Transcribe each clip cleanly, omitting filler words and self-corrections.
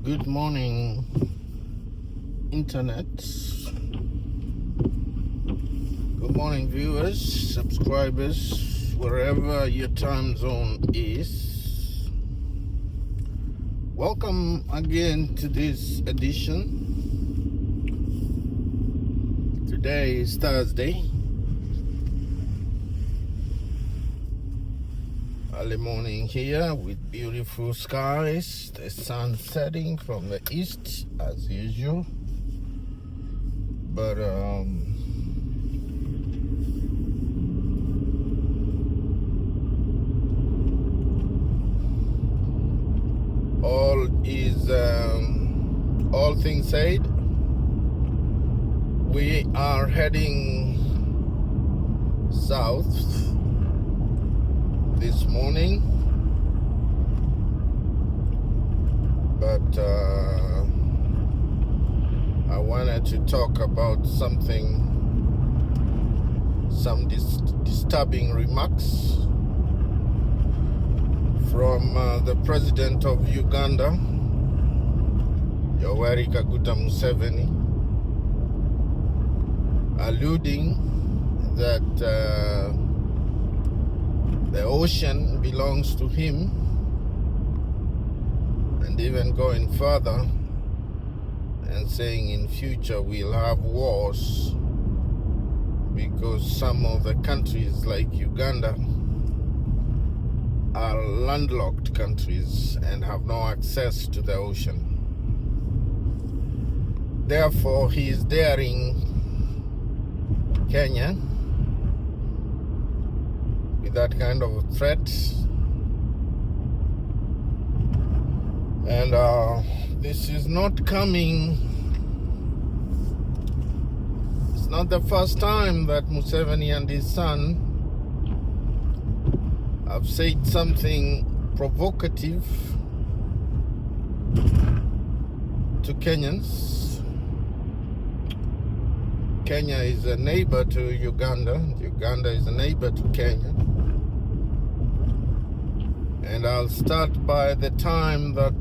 Good morning, Internet. Good morning, viewers, subscribers, wherever your time zone is. Welcome again to this edition. Today is Thursday. Early morning here with beautiful skies, the sun setting from the east as usual. But all things said, we are heading south this morning, but I wanted to talk about some disturbing remarks from the president of Uganda, Yoweri Muse7, alluding that the ocean belongs to him, and even going further and saying in future we'll have wars because some of the countries like Uganda are landlocked countries and have no access to the ocean. Therefore, he is daring Kenya with that kind of threat. And this is not coming. It's not the first time that Museveni and his son have said something provocative to Kenyans. Kenya is a neighbor to Uganda. Uganda is a neighbor to Kenya. And I'll start by the time that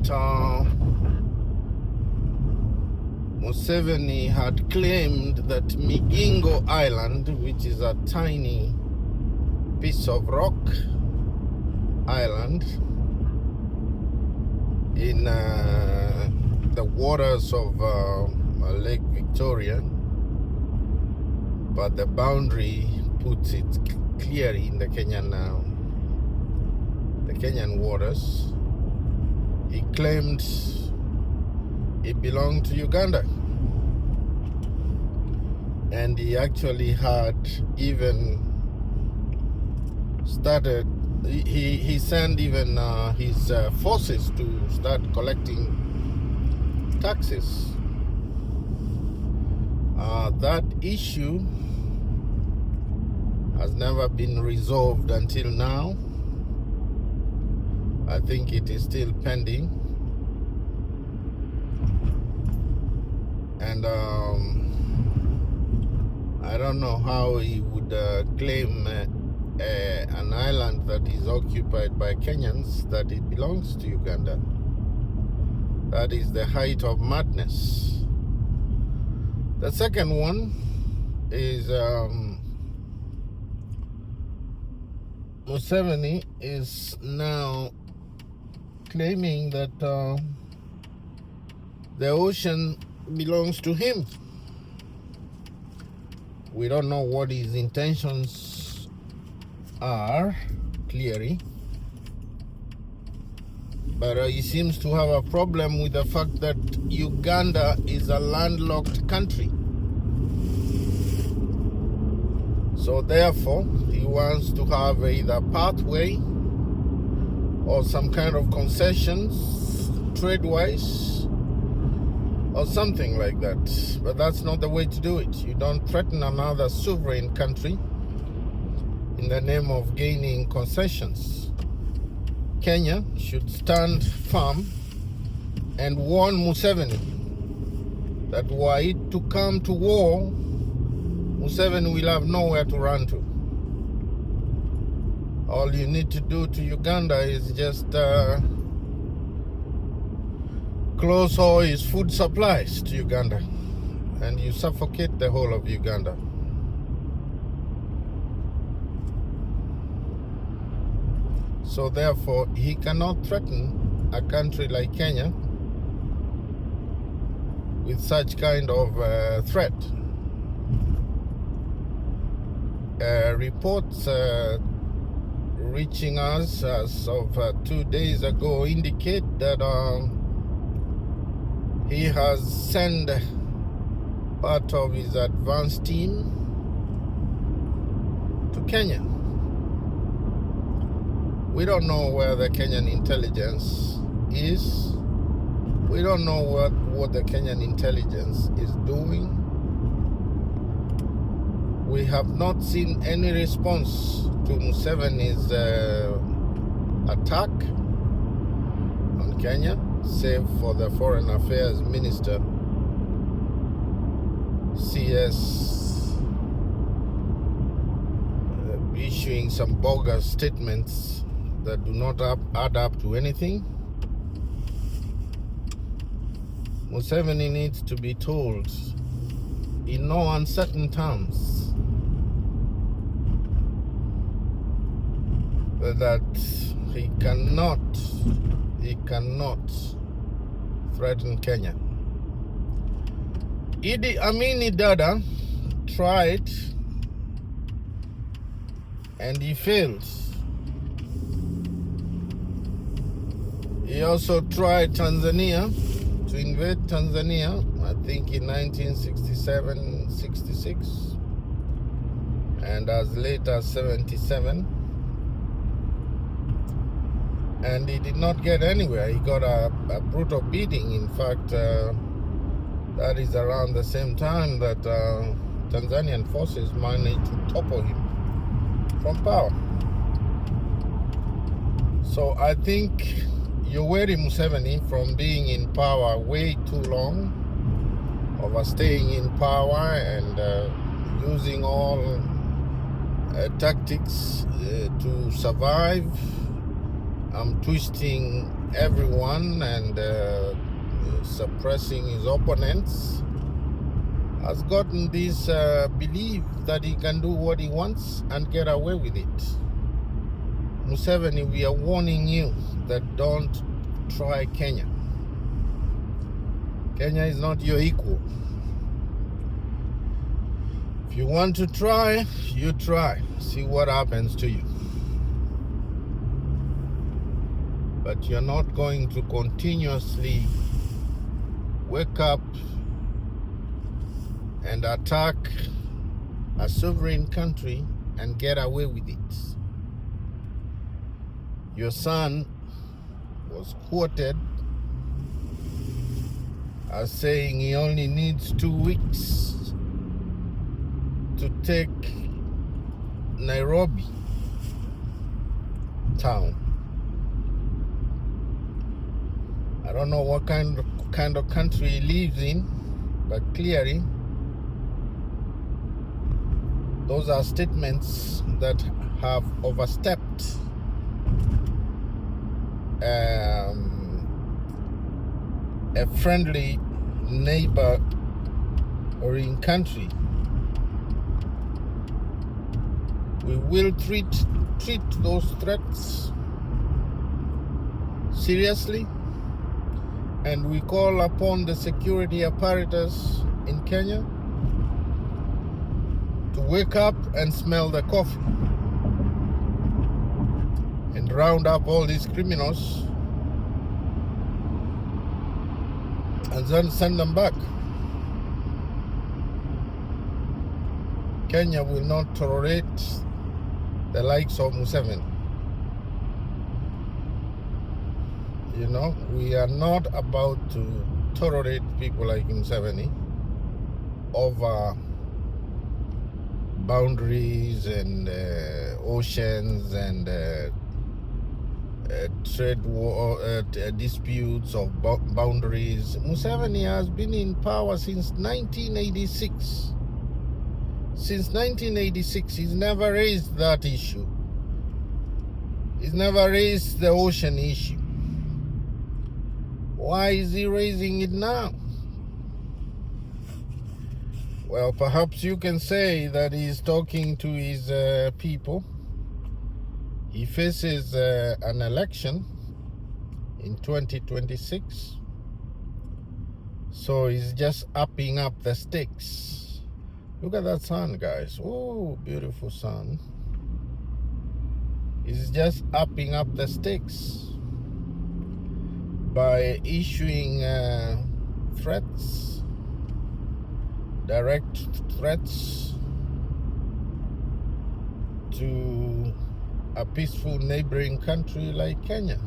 Museveni had claimed that Migingo Island, which is a tiny piece of rock island in the waters of Lake Victoria, but the boundary puts it clearly in the Kenyan waters. He claimed it belonged to Uganda, and he actually had even started. He sent even his forces to start collecting taxes. That issue has never been resolved until now. I think it is still pending. And I don't know how he would claim an island that is occupied by Kenyans that it belongs to Uganda. That is the height of madness. The second one is Museveni is now claiming that the ocean belongs to him. We don't know what his intentions are, clearly. But he seems to have a problem with the fact that Uganda is a landlocked country. So therefore, he wants to have either pathway or some kind of concessions, trade-wise, or something like that. But that's not the way to do it. You don't threaten another sovereign country in the name of gaining concessions. Kenya should stand firm and warn Museveni that were it to come to war, Museveni will have nowhere to run to. All you need to do to Uganda is just close all his food supplies to Uganda, and you suffocate the whole of Uganda. So therefore, he cannot threaten a country like Kenya with such kind of threat. Reports reaching us as of 2 days ago indicate that he has sent part of his advance team to Kenya. We don't know where the Kenyan intelligence is. We don't know what the Kenyan intelligence is doing. We have not seen any response to Museveni's attack on Kenya, save for the Foreign Affairs Minister, CS, issuing some bogus statements that do not add up to anything. Museveni needs to be told in no uncertain terms that he cannot threaten Kenya. Idi Amin Dada tried and he failed. He also tried Tanzania, to invade Tanzania, I think in 1967-66 and as late as 77. And he did not get anywhere. He got a brutal beating. In fact, that is around the same time that Tanzanian forces managed to topple him from power. So I think Yoweri Muse7, from being in power way too long, overstaying in power and using all tactics to survive, twisting everyone and suppressing his opponents, has gotten this belief that he can do what he wants and get away with it. Museveni, we are warning you that don't try Kenya. Kenya is not your equal. If you want to try, you try. See what happens to you. But you're not going to continuously wake up and attack a sovereign country and get away with it. Your son was quoted as saying he only needs 2 weeks to take Nairobi town. I don't know what kind of country he lives in, but clearly those are statements that have overstepped a friendly neighbor or in country. We will treat those threats seriously, and we call upon the security apparatus in Kenya to wake up and smell the coffee and round up all these criminals and then send them back. Kenya will not tolerate the likes of Museveni. You know, we are not about to tolerate people like Museveni over boundaries and oceans and trade war disputes of boundaries. Museveni has been in power since 1986. Since 1986, he's never raised that issue. He's never raised the ocean issue. Why is he raising it now? Well, perhaps you can say that he's talking to his people. He faces an election in 2026. So he's just upping up the stakes. Look at that sun, guys. Oh, beautiful sun. He's just upping up the stakes by issuing threats, direct threats to a peaceful neighboring country like Kenya.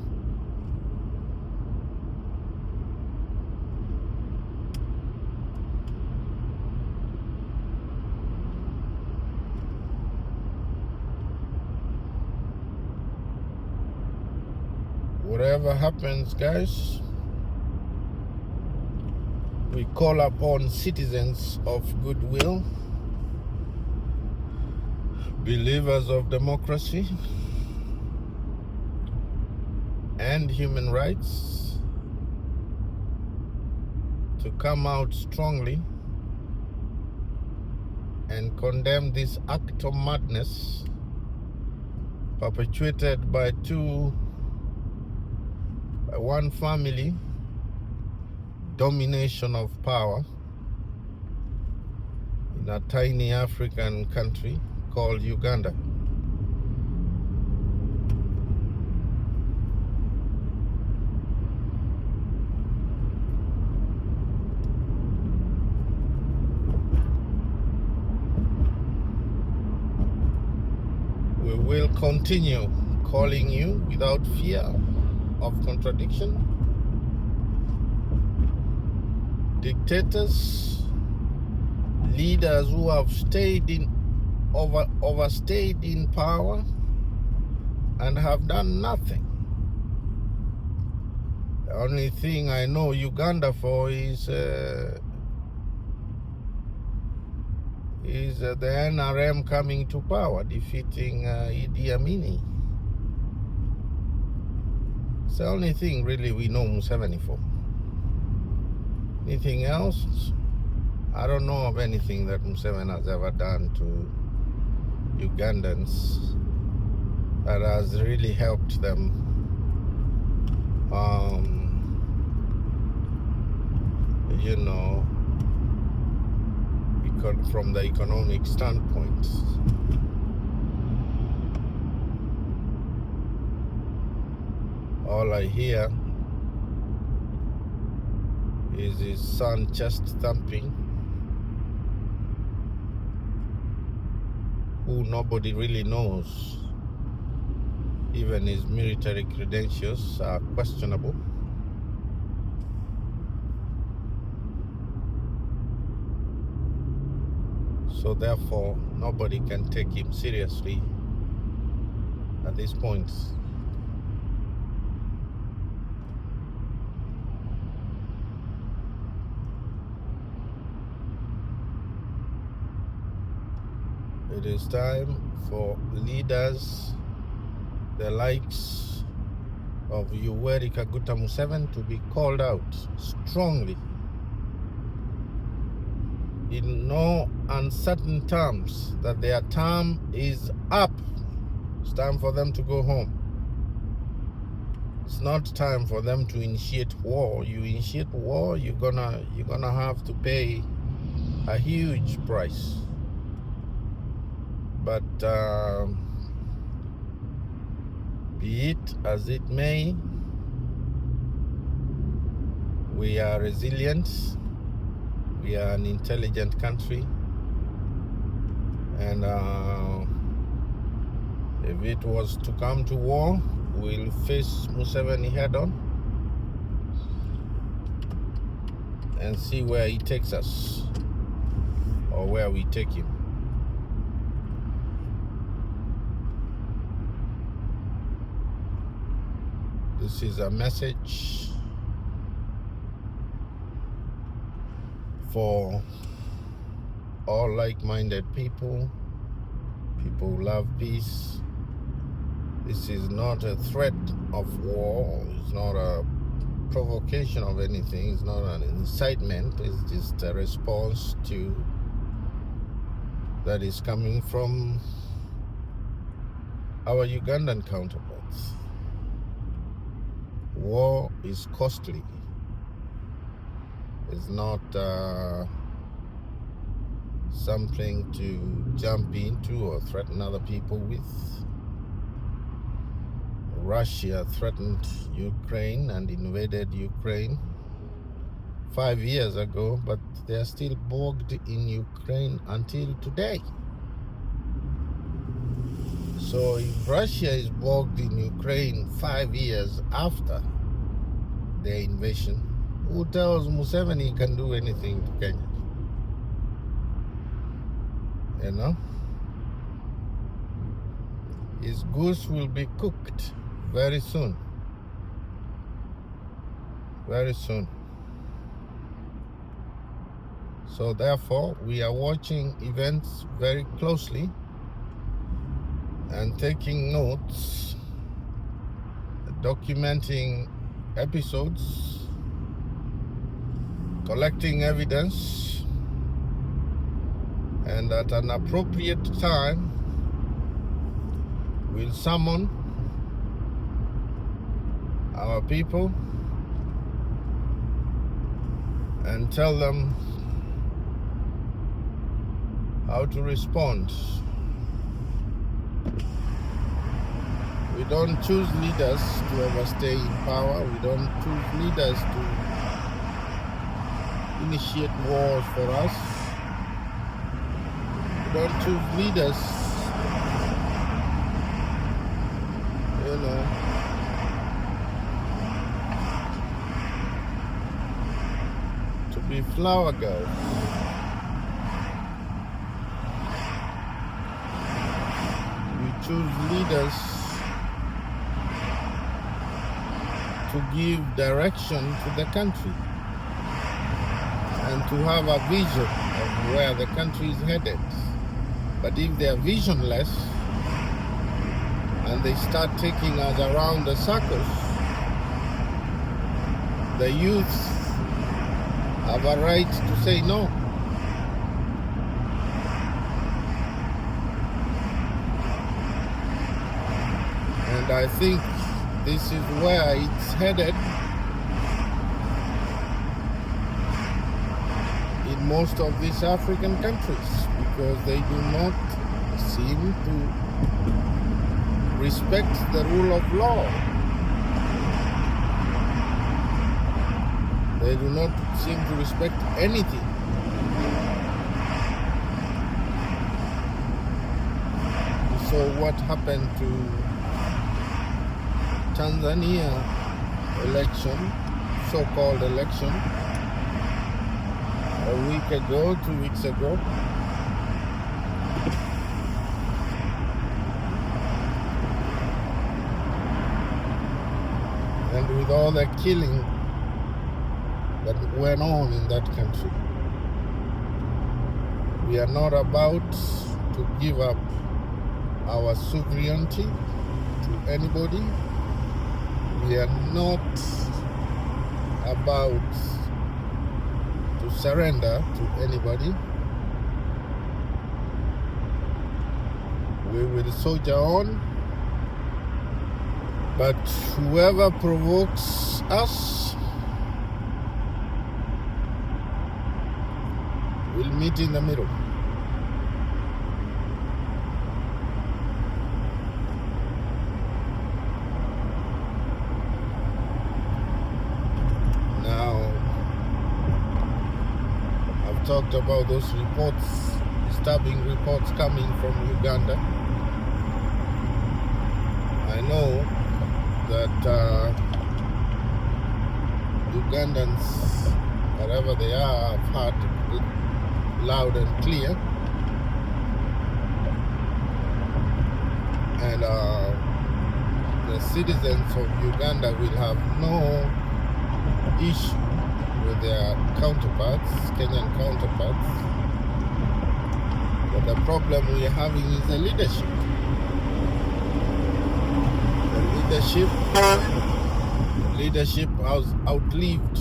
Whatever happens, guys, we call upon citizens of goodwill, believers of democracy and human rights to come out strongly and condemn this act of madness perpetuated by one family domination of power in a tiny African country called Uganda. We will continue calling you without fear of contradiction. Dictators, leaders who have overstayed in power and have done nothing. The only thing I know Uganda for is the NRM coming to power, defeating Idi Amin. It's the only thing really we know Museveni for. Anything else? I don't know of anything that Museveni has ever done to Ugandans that has really helped them from the economic standpoint. All I hear is his son chest thumping, who nobody really knows. Even his military credentials are questionable. So therefore, nobody can take him seriously at this point. It is time for leaders, the likes of Yoweri Muse7 to be called out strongly, in no uncertain terms, that their term is up. It's time for them to go home. It's not time for them to initiate war. You initiate war, you're gonna have to pay a huge price. But be it as it may, we are resilient. We are an intelligent country, and if it was to come to war, we'll face Museveni head on and see where he takes us, or where we take him. This is a message for all like-minded people who love peace. This is not a threat of war. It's not a provocation of anything. It's not an incitement. It's just a response to that is coming from our Ugandan counterparts. War is costly. It's not something to jump into or threaten other people with. Russia threatened Ukraine and invaded Ukraine 5 years ago, but they are still bogged in Ukraine until today. So if Russia is bogged in Ukraine 5 years after their invasion, who tells Museveni he can do anything to Kenya? You know? His goose will be cooked very soon. Very soon. So therefore, we are watching events very closely and taking notes, documenting episodes, collecting evidence, and at an appropriate time, we'll summon our people and tell them how to respond. We don't choose leaders to overstay in power. We don't choose leaders to initiate wars for us. We don't choose leaders, you know, to be flower girls. We choose leaders to give direction to the country and to have a vision of where the country is headed. But if they are visionless and they start taking us around the circles, the youth have a right to say no. And I think this is where it's headed in most of these African countries, because they do not seem to respect the rule of law. They do not seem to respect anything. So what happened to Tanzania election, so-called election, a week ago, 2 weeks ago? And with all the killing that went on in that country, we are not about to give up our sovereignty to anybody. We are not about to surrender to anybody. We will soldier on, but whoever provokes us will meet in the middle. Talked about those reports, disturbing reports coming from Uganda. I know that Ugandans, wherever they are, have heard it loud and clear. And the citizens of Uganda will have no issue with their counterparts, Kenyan counterparts. But the problem we are having is the leadership. leadership has outlived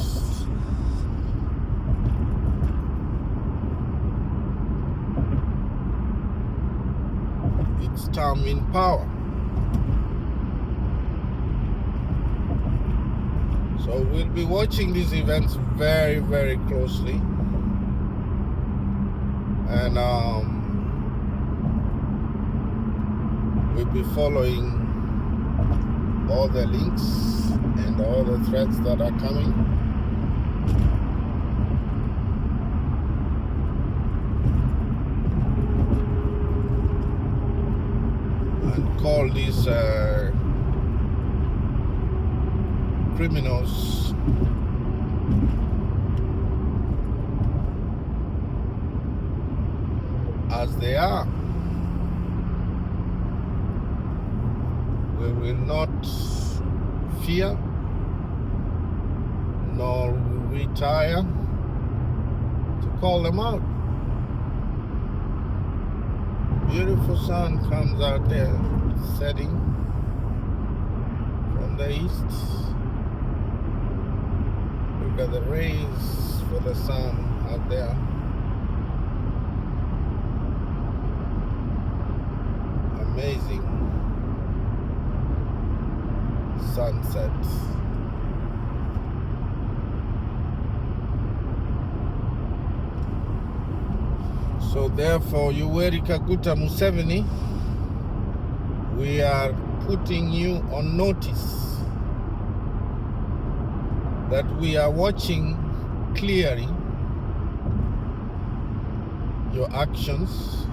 its time in power. So we'll be watching these events very, very closely, and we'll be following all the links and all the threads that are coming. And call these criminals as they are. We will not fear nor retire to call them out. Beautiful sun comes out there, setting from the east. We've got the rays for the sun out there. Amazing sunset. So therefore, Yoweri Muse7, we are putting you on notice that we are watching clearly your actions,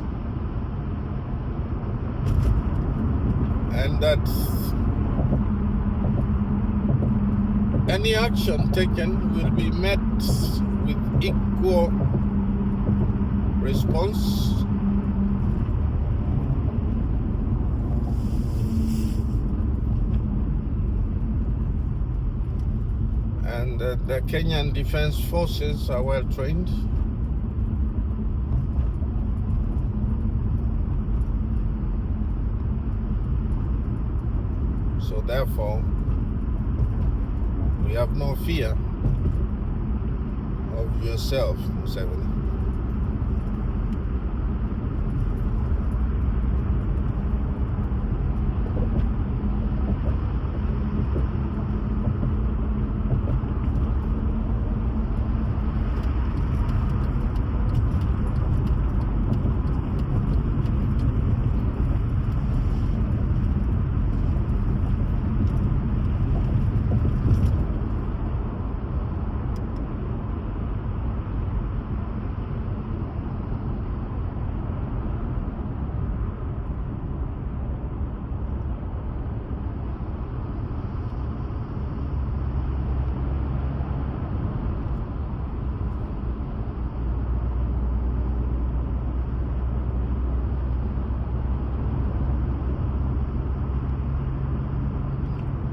and that any action taken will be met with equal response. And the Kenyan Defense Forces are well trained. So therefore, we have no fear of yourself, Museveni.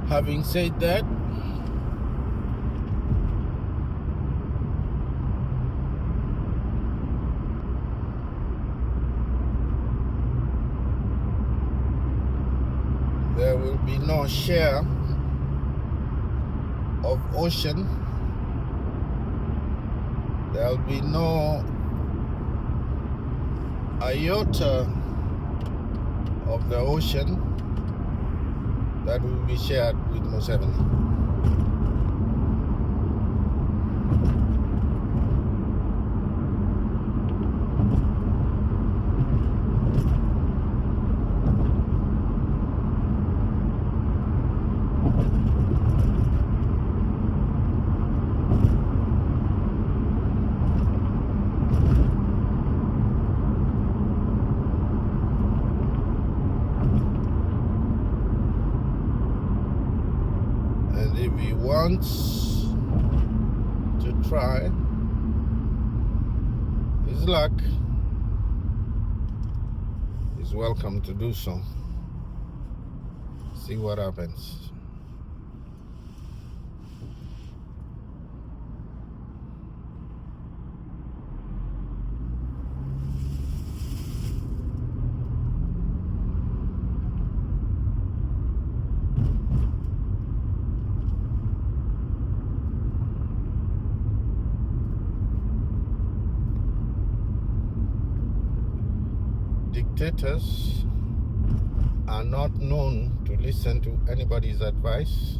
Having said that, there will be no share of ocean. There will be no iota of the ocean that will be shared with Museveni. If he wants to try his luck, he's welcome to do so. See what happens. dictators are not known to listen to anybody's advice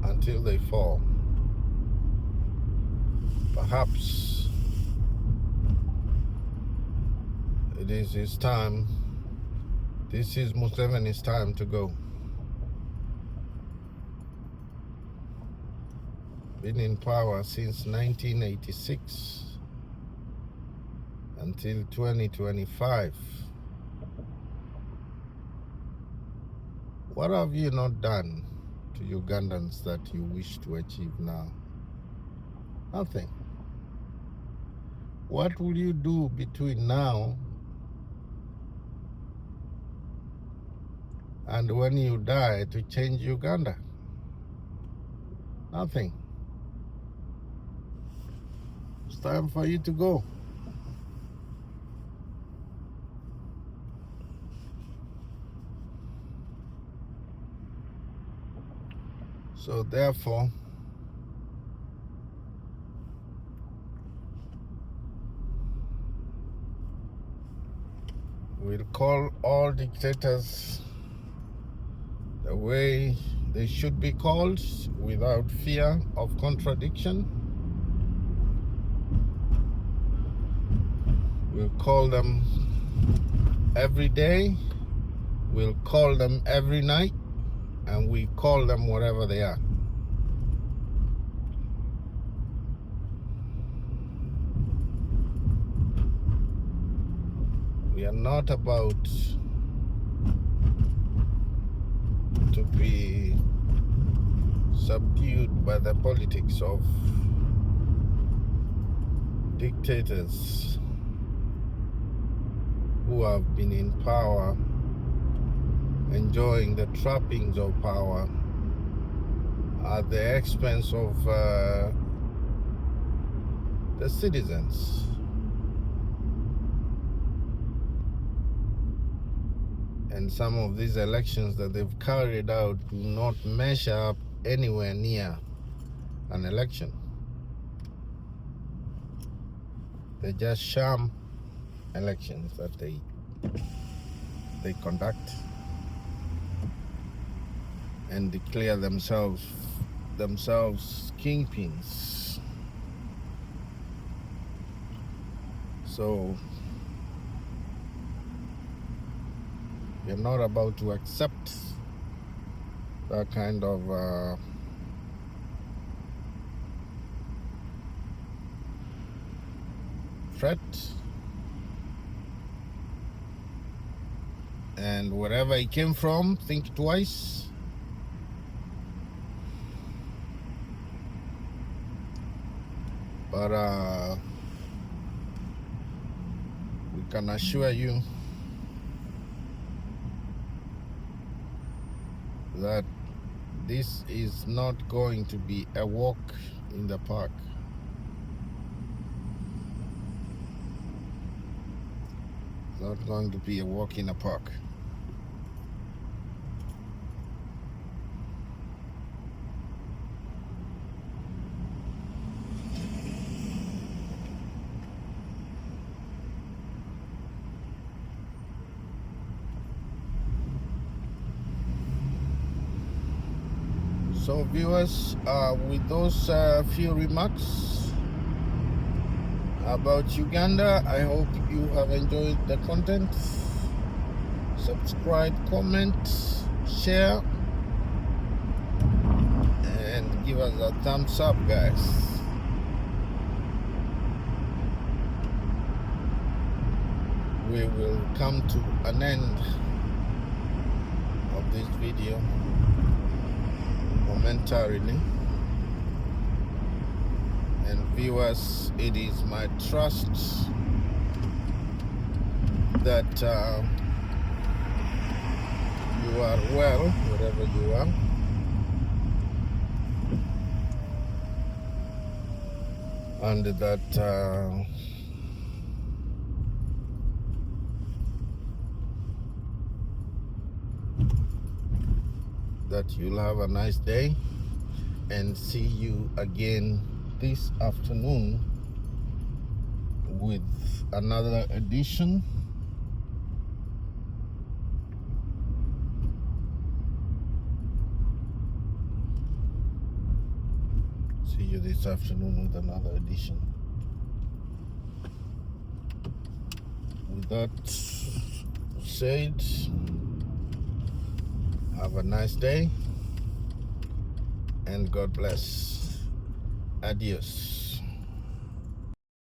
until they fall. Perhaps it is his time. This is Museveni's time to go. Been in power since 1986 until 2025. What have you not done to Ugandans that you wish to achieve now? Nothing. What will you do between now and when you die to change Uganda? Nothing. It's time for you to go. So therefore, we'll call all dictators the way they should be called, without fear of contradiction. We'll call them every day, we'll call them every night, and we call them wherever they are. We are not about to be subdued by the politics of dictators who have been in power, enjoying the trappings of power at the expense of the citizens. And some of these elections that they've carried out do not measure up anywhere near an election. They're just sham elections that they conduct and declare themselves kingpins. So we're not about to accept that kind of threat. And wherever it came from, think twice. But we can assure you that this is not going to be a walk in the park. It's not going to be a walk in the park. So viewers, with those few remarks about Uganda, I hope you have enjoyed the content. Subscribe, comment, share, and give us a thumbs up, guys. We will come to an end of this video momentarily. And viewers, it is my trust that you are well wherever you are, and that you'll have a nice day, and see you again this afternoon with another edition. See you this afternoon with another edition. With that said, have a nice day and God bless. Adios.